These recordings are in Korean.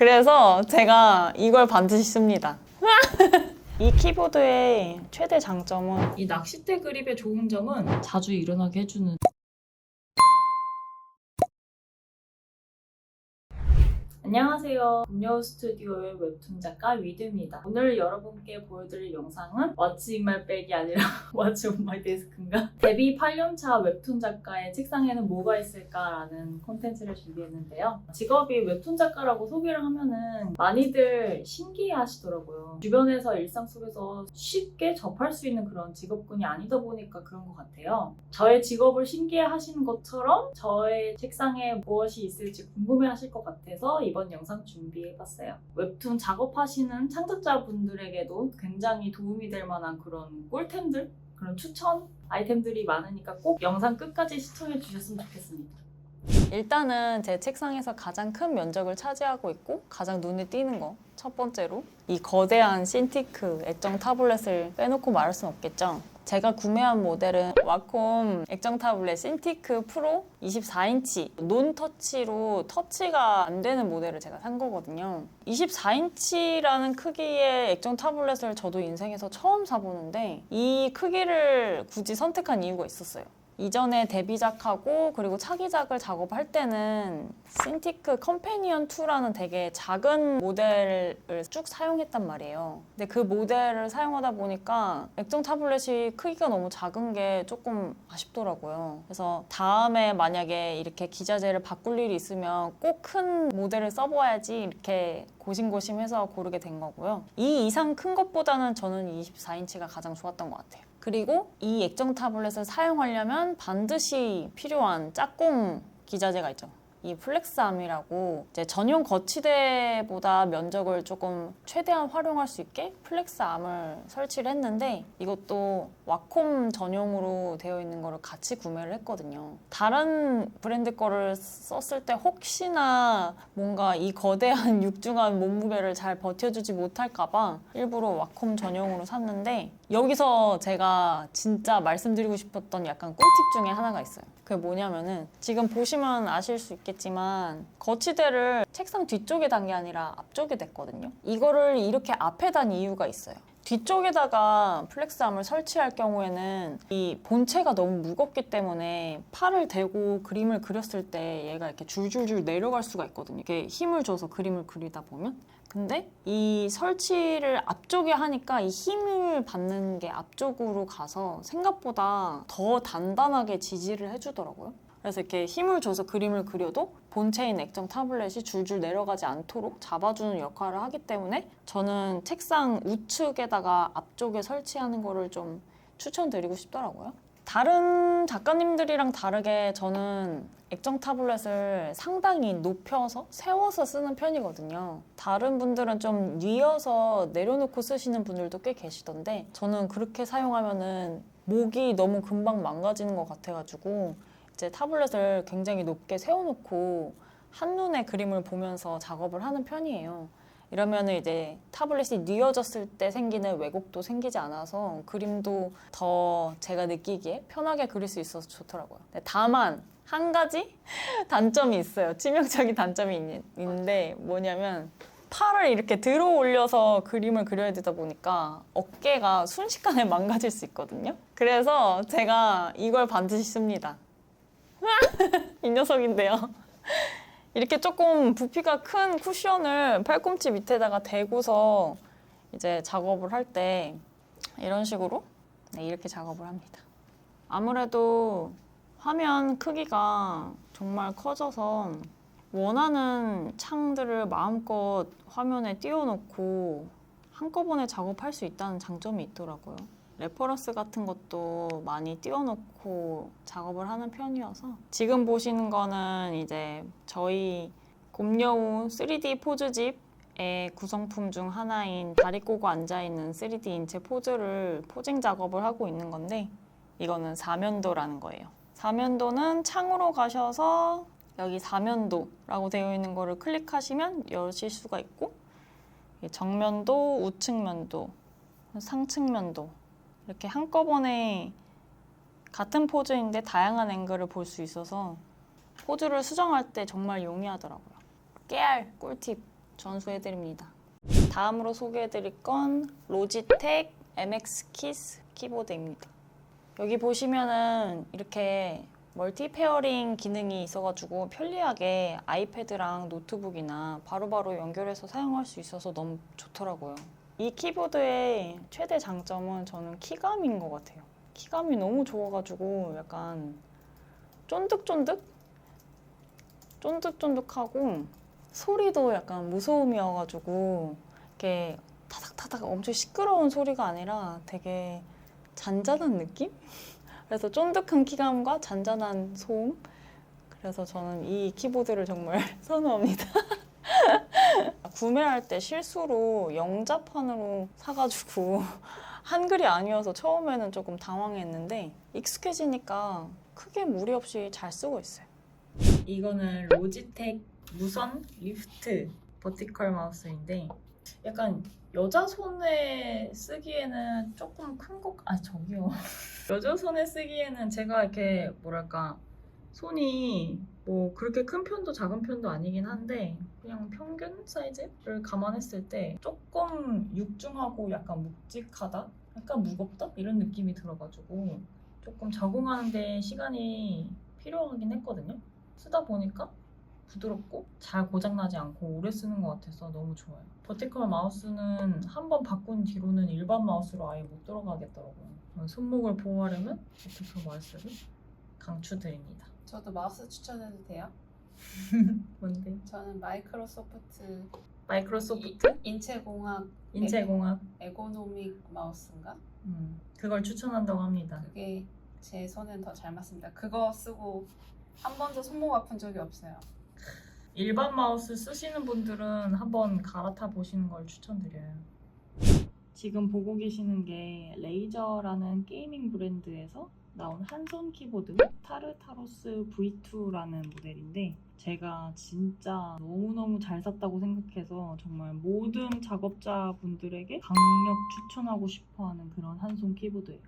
그래서 제가 이걸 반드시 씁니다. 이 키보드의 최대 장점은 이 낚싯대 그립의 좋은 점은 자주 일어나게 해주는 안녕하세요. 금요 스튜디오의 웹툰 작가 위드입니다. 오늘 여러분께 보여드릴 영상은 What's in my bag이 아니라 What's on my desk인가? 데뷔 8년차 웹툰 작가의 책상에는 뭐가 있을까라는 콘텐츠를 준비했는데요. 직업이 웹툰 작가라고 소개를 하면은 많이들 신기해 하시더라고요. 주변에서 일상 속에서 쉽게 접할 수 있는 그런 직업군이 아니다 보니까 그런 것 같아요. 저의 직업을 신기해 하시는 것처럼 저의 책상에 무엇이 있을지 궁금해 하실 것 같아서 이번 영상 준비해봤어요. 웹툰 작업하시는 창작자분들에게도 굉장히 도움이 될 만한 그런 꿀템들, 그런 추천 아이템들이 많으니까 꼭 영상 끝까지 시청해 주셨으면 좋겠습니다. 일단은 제 책상에서 가장 큰 면적을 차지하고 있고 가장 눈에 띄는 거 첫 번째로 이 거대한 신티크 액정 타블렛을 빼놓고 말할 순 없겠죠. 제가 구매한 모델은 와콤 액정 타블렛 신티크 프로 24인치 논터치로 터치가 안 되는 모델을 제가 산 거거든요. 24인치라는 크기의 액정 타블렛을 저도 인생에서 처음 사보는데 이 크기를 굳이 선택한 이유가 있었어요. 이전에 데뷔작하고 그리고 차기작을 작업할 때는 신티크 컴패니언 2라는 되게 작은 모델을 쭉 사용했단 말이에요. 근데 그 모델을 사용하다 보니까 액정 타블렛이 크기가 너무 작은 게 조금 아쉽더라고요. 그래서 다음에 만약에 이렇게 기자재를 바꿀 일이 있으면 꼭 큰 모델을 써봐야지 이렇게 고심고심해서 고르게 된 거고요. 이 이상 큰 것보다는 저는 24인치가 가장 좋았던 것 같아요. 그리고 이 액정 타블렛을 사용하려면 반드시 필요한 짝꿍 기자재가 있죠. 이 플렉스암이라고 이제 전용 거치대보다 면적을 조금 최대한 활용할 수 있게 플렉스암을 설치를 했는데 이것도 와콤 전용으로 되어 있는 거를 같이 구매를 했거든요. 다른 브랜드 거를 썼을 때 혹시나 뭔가 이 거대한 육중한 몸무게를 잘 버텨주지 못할까봐 일부러 와콤 전용으로 샀는데 여기서 제가 진짜 말씀드리고 싶었던 약간 꿀팁 중에 하나가 있어요. 그게 뭐냐면은 지금 보시면 아실 수 있겠지만 거치대를 책상 뒤쪽에 단 게 아니라 앞쪽에 댔거든요. 이거를 이렇게 앞에 단 이유가 있어요. 뒤쪽에다가 플렉스암을 설치할 경우에는 이 본체가 너무 무겁기 때문에 팔을 대고 그림을 그렸을 때 얘가 이렇게 줄줄줄 내려갈 수가 있거든요. 이렇게 힘을 줘서 그림을 그리다 보면. 근데 이 설치를 앞쪽에 하니까 이 힘을 받는 게 앞쪽으로 가서 생각보다 더 단단하게 지지를 해주더라고요. 그래서 이렇게 힘을 줘서 그림을 그려도 본체인 액정 타블렛이 줄줄 내려가지 않도록 잡아주는 역할을 하기 때문에 저는 책상 우측에다가 앞쪽에 설치하는 거를 좀 추천드리고 싶더라고요. 다른 작가님들이랑 다르게 저는 액정 타블렛을 상당히 높여서 세워서 쓰는 편이거든요. 다른 분들은 좀 뉘어서 내려놓고 쓰시는 분들도 꽤 계시던데 저는 그렇게 사용하면은 목이 너무 금방 망가지는 것 같아가지고 이제 타블렛을 굉장히 높게 세워놓고 한눈에 그림을 보면서 작업을 하는 편이에요. 이러면 이제 타블렛이 뉘어졌을 때 생기는 왜곡도 생기지 않아서 그림도 더 제가 느끼기에 편하게 그릴 수 있어서 좋더라고요. 다만 한 가지 단점이 있어요. 치명적인 단점이 있는데 뭐냐면 팔을 이렇게 들어 올려서 그림을 그려야 되다 보니까 어깨가 순식간에 망가질 수 있거든요. 그래서 제가 이걸 반드시 씁니다. 이 녀석인데요. 이렇게 조금 부피가 큰 쿠션을 팔꿈치 밑에다가 대고서 이제 작업을 할 때 이런 식으로 이렇게 작업을 합니다. 아무래도 화면 크기가 정말 커져서 원하는 창들을 마음껏 화면에 띄워놓고 한꺼번에 작업할 수 있다는 장점이 있더라고요. 레퍼런스 같은 것도 많이 띄워놓고 작업을 하는 편이어서 지금 보시는 거는 이제 저희 곰여우 3D 포즈집의 구성품 중 하나인 다리 꼬고 앉아있는 3D 인체 포즈를 포징 작업을 하고 있는 건데 이거는 사면도라는 거예요. 사면도는 창으로 가셔서 여기 사면도라고 되어 있는 거를 클릭하시면 여실 수가 있고 정면도, 우측면도, 상측면도 이렇게 한꺼번에 같은 포즈인데 다양한 앵글을 볼 수 있어서 포즈를 수정할 때 정말 용이하더라고요. 깨알 꿀팁. 전수해드립니다. 다음으로 소개해드릴 건 로지텍 MX 키스 키보드입니다. 여기 보시면은 이렇게 멀티 페어링 기능이 있어가지고 편리하게 아이패드랑 노트북이나 바로바로 연결해서 사용할 수 있어서 너무 좋더라고요. 이 키보드의 최대 장점은 저는 키감인 것 같아요. 키감이 너무 좋아가지고 약간 쫀득쫀득하고 소리도 약간 무소음이어가지고 이렇게 타닥타닥 엄청 시끄러운 소리가 아니라 되게 잔잔한 느낌? 그래서 쫀득한 키감과 잔잔한 소음? 그래서 저는 이 키보드를 정말 선호합니다. 구매할 때 실수로 영자판으로 사가지고 한글이 아니어서 처음에는 조금 당황했는데 익숙해지니까 크게 무리 없이 잘 쓰고 있어요. 이거는 로지텍 무선 리프트 버티컬 마우스인데 약간 여자 손에 쓰기에는 조금 큰 것, 저기요. 여자 손에 쓰기에는 제가 이렇게 뭐랄까 손이 뭐 그렇게 큰 편도 작은 편도 아니긴 한데 그냥 평균 사이즈를 감안했을 때 조금 육중하고 약간 묵직하다? 약간 무겁다? 이런 느낌이 들어가지고 조금 적응하는데 시간이 필요하긴 했거든요. 쓰다 보니까 부드럽고 잘 고장나지 않고 오래 쓰는 것 같아서 너무 좋아요. 버티컬 마우스는 한번 바꾼 뒤로는 일반 마우스로 아예 못 들어가겠더라고요. 손목을 보호하려면 버티컬 마우스를 강추드립니다. 저도 마우스 추천해도 돼요? 뭔데? 저는 마이크로소프트 인체공학 에고노믹 마우스인가? 그걸 추천한다고 합니다. 그게 제 손엔 더 잘 맞습니다. 그거 쓰고 한 번도 손목 아픈 적이 없어요. 일반 마우스 쓰시는 분들은 한번 갈아타 보시는 걸 추천드려요. 지금 보고 계시는 게 레이저라는 게이밍 브랜드에서 나온 한손 키보드 타르타로스 V2라는 모델인데 제가 진짜 너무너무 잘 샀다고 생각해서 정말 모든 작업자분들에게 강력 추천하고 싶어하는 그런 한손 키보드예요.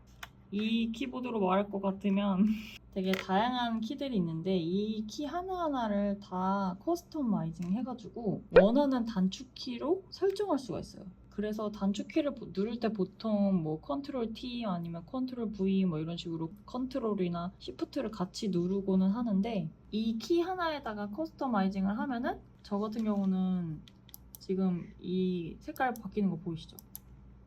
이 키보드로 말할 것 같으면 되게 다양한 키들이 있는데 이 키 하나하나를 다 커스터마이징 해가지고 원하는 단축키로 설정할 수가 있어요. 그래서 단축키를 누를 때 보통 뭐 컨트롤 T 아니면 컨트롤 V 뭐 이런 식으로 컨트롤이나 시프트를 같이 누르고는 하는데 이 키 하나에다가 커스터마이징을 하면은 저 같은 경우는 지금 이 색깔 바뀌는 거 보이시죠?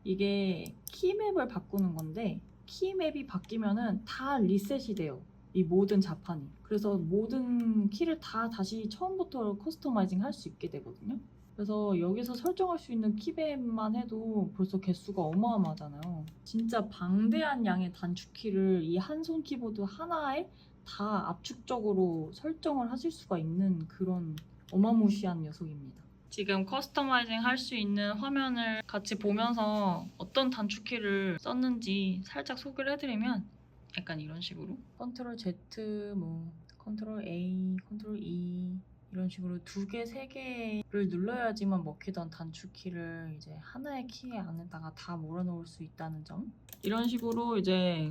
이게 키맵을 바꾸는 건데 키맵이 바뀌면은 다 리셋이 돼요. 이 모든 자판이. 그래서 모든 키를 다 다시 처음부터 커스터마이징 할 수 있게 되거든요. 그래서 여기서 설정할 수 있는 키맵만 해도 벌써 개수가 어마어마하잖아요. 진짜 방대한 양의 단축키를 이 한 손 키보드 하나에 다 압축적으로 설정을 하실 수가 있는 그런 어마무시한 녀석입니다. 지금 커스터마이징 할 수 있는 화면을 같이 보면서 어떤 단축키를 썼는지 살짝 소개를 해드리면 약간 이런 식으로 컨트롤 Z, 뭐 컨트롤 A, 컨트롤 E 이런 식으로 2개, 3개를 눌러야지만 먹히던 단축키를 이제 하나의 키 안에다가 다 몰아넣을 수 있다는 점. 이런 식으로 이제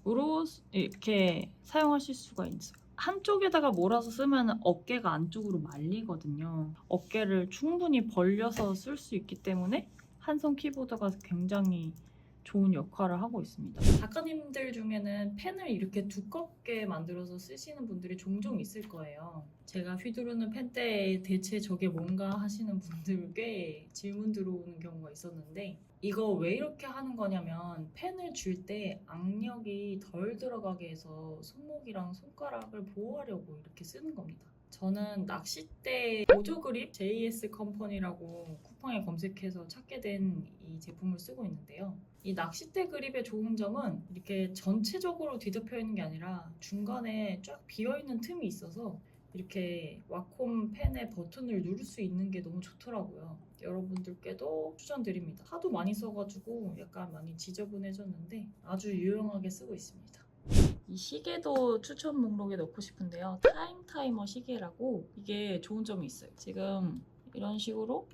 검색용으로 이렇게 사용하실 수가 있어요. 한쪽에다가 몰아서 쓰면 어깨가 안쪽으로 말리거든요. 어깨를 충분히 벌려서 쓸 수 있기 때문에 한손 키보드가 굉장히 좋은 역할을 하고 있습니다. 작가님들 중에는 펜을 이렇게 두껍게 만들어서 쓰시는 분들이 종종 있을 거예요. 제가 휘두르는 펜대에 대체 저게 뭔가 하시는 분들 꽤 질문 들어오는 경우가 있었는데 이거 왜 이렇게 하는 거냐면 펜을 줄 때 악력이 덜 들어가게 해서 손목이랑 손가락을 보호하려고 이렇게 쓰는 겁니다. 저는 낚싯대 보조 그립 JS 컴퍼니라고 쿠팡에 검색해서 찾게 된 이 제품을 쓰고 있는데요. 이 낚싯대 그립의 좋은 점은 이렇게 전체적으로 뒤덮여 있는 게 아니라 중간에 쫙 비어 있는 틈이 있어서 이렇게 와콤 펜의 버튼을 누를 수 있는 게 너무 좋더라고요. 여러분들께도 추천드립니다. 하도 많이 써가지고 약간 많이 지저분해졌는데 아주 유용하게 쓰고 있습니다. 이 시계도 추천 목록에 넣고 싶은데요. 타이머 시계라고 이게 좋은 점이 있어요. 지금 이런 식으로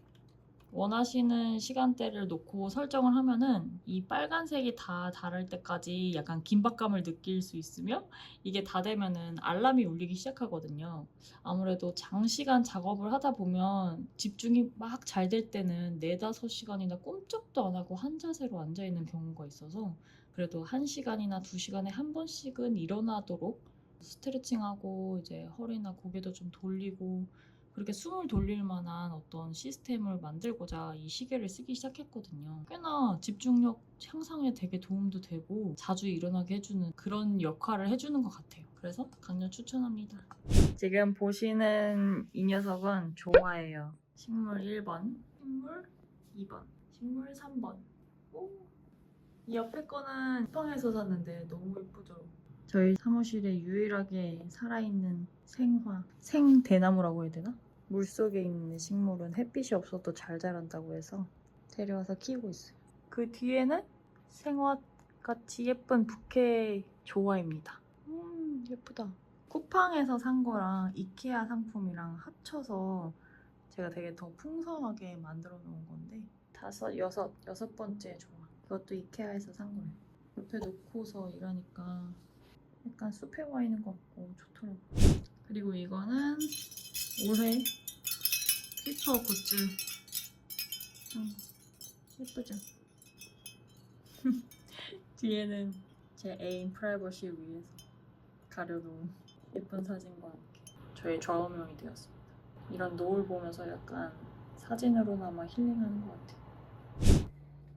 원하시는 시간대를 놓고 설정을 하면은 이 빨간색이 다 다를 때까지 약간 긴박감을 느낄 수 있으며 이게 다 되면은 알람이 울리기 시작하거든요. 아무래도 장시간 작업을 하다 보면 집중이 막 잘 될 때는 4~5시간이나 꼼짝도 안 하고 한 자세로 앉아 있는 경우가 있어서 그래도 1시간이나 2시간에 한 번씩은 일어나도록 스트레칭하고 이제 허리나 고개도 좀 돌리고 그렇게 숨을 돌릴 만한 어떤 시스템을 만들고자 이 시계를 쓰기 시작했거든요. 꽤나 집중력 향상에 되게 도움도 되고 자주 일어나게 해주는 그런 역할을 해주는 것 같아요. 그래서 강력 추천합니다. 지금 보시는 이 녀석은 조화예요. 식물 1번, 식물 2번, 식물 3번. 오. 이 옆에 거는 쿠팡에서 샀는데 너무 예쁘죠? 저희 사무실에 유일하게 살아있는 생화, 생대나무라고 해야 되나? 물속에 있는 식물은 햇빛이 없어도 잘 자란다고 해서 데려와서 키우고 있어요. 그 뒤에는 생화같이 예쁜 부케 조화입니다. 예쁘다. 쿠팡에서 산 거랑 이케아 상품이랑 합쳐서 제가 되게 더 풍성하게 만들어 놓은 건데 여섯 번째 조화. 이것도 이케아에서 산 거예요. 옆에 놓고서 일하니까 약간 숲에 와 있는 것 같고 좋더라고요. 그리고 이거는 올해 피터 굿즈 예쁘죠? 뒤에는 제 애인 프라이버시 위해서 가려놓은 예쁜 사진과 함께 저의 좌우명이 되었습니다. 이런 노을 보면서 약간 사진으로나마 힐링하는 것 같아요.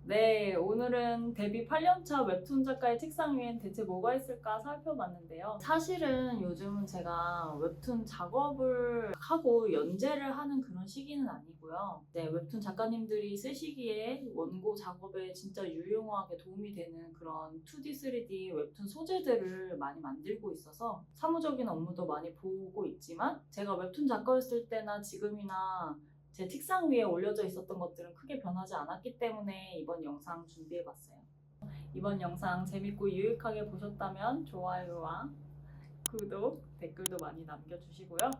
네, 오늘은 데뷔 8년차 웹툰 작가의 책상 위엔 대체 뭐가 있을까 살펴봤는데요. 사실은 요즘은 제가 웹툰 작업을 하고 연재를 하는 그런 시기는 아니고요. 네, 웹툰 작가님들이 쓰시기에 원고 작업에 진짜 유용하게 도움이 되는 그런 2D, 3D 웹툰 소재들을 많이 만들고 있어서 사무적인 업무도 많이 보고 있지만 제가 웹툰 작가였을 때나 지금이나 제 책상 위에 올려져 있었던 것들은 크게 변하지 않았기 때문에 이번 영상 준비해봤어요. 이번 영상 재밌고 유익하게 보셨다면 좋아요와 구독, 댓글도 많이 남겨주시고요.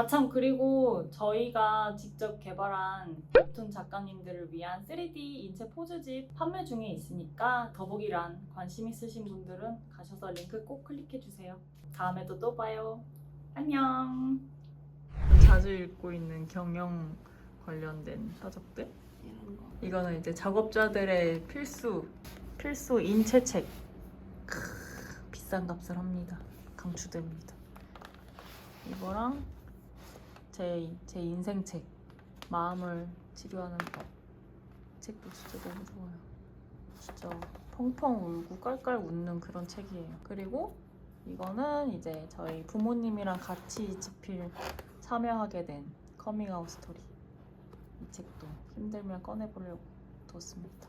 참 그리고 저희가 직접 개발한 웹툰 작가님들을 위한 3D 인체 포즈집 판매 중에 있으니까 더보기란 관심 있으신 분들은 가셔서 링크 꼭 클릭해주세요. 다음에도 또 봐요. 안녕. 자주 읽고 있는 경영 관련된 서적들. 이런 거. 이거는 이제 작업자들의 필수 인체책. 비싼 값을 합니다. 강추됩니다. 이거랑 제 인생책 마음을 치료하는 법 책도 진짜 너무 좋아요. 진짜 펑펑 울고 깔깔 웃는 그런 책이에요. 그리고 이거는 이제 저희 부모님이랑 같이 집필 참여하게 된 커밍아웃 스토리. 이 책도 힘들면 꺼내보려고 뒀습니다.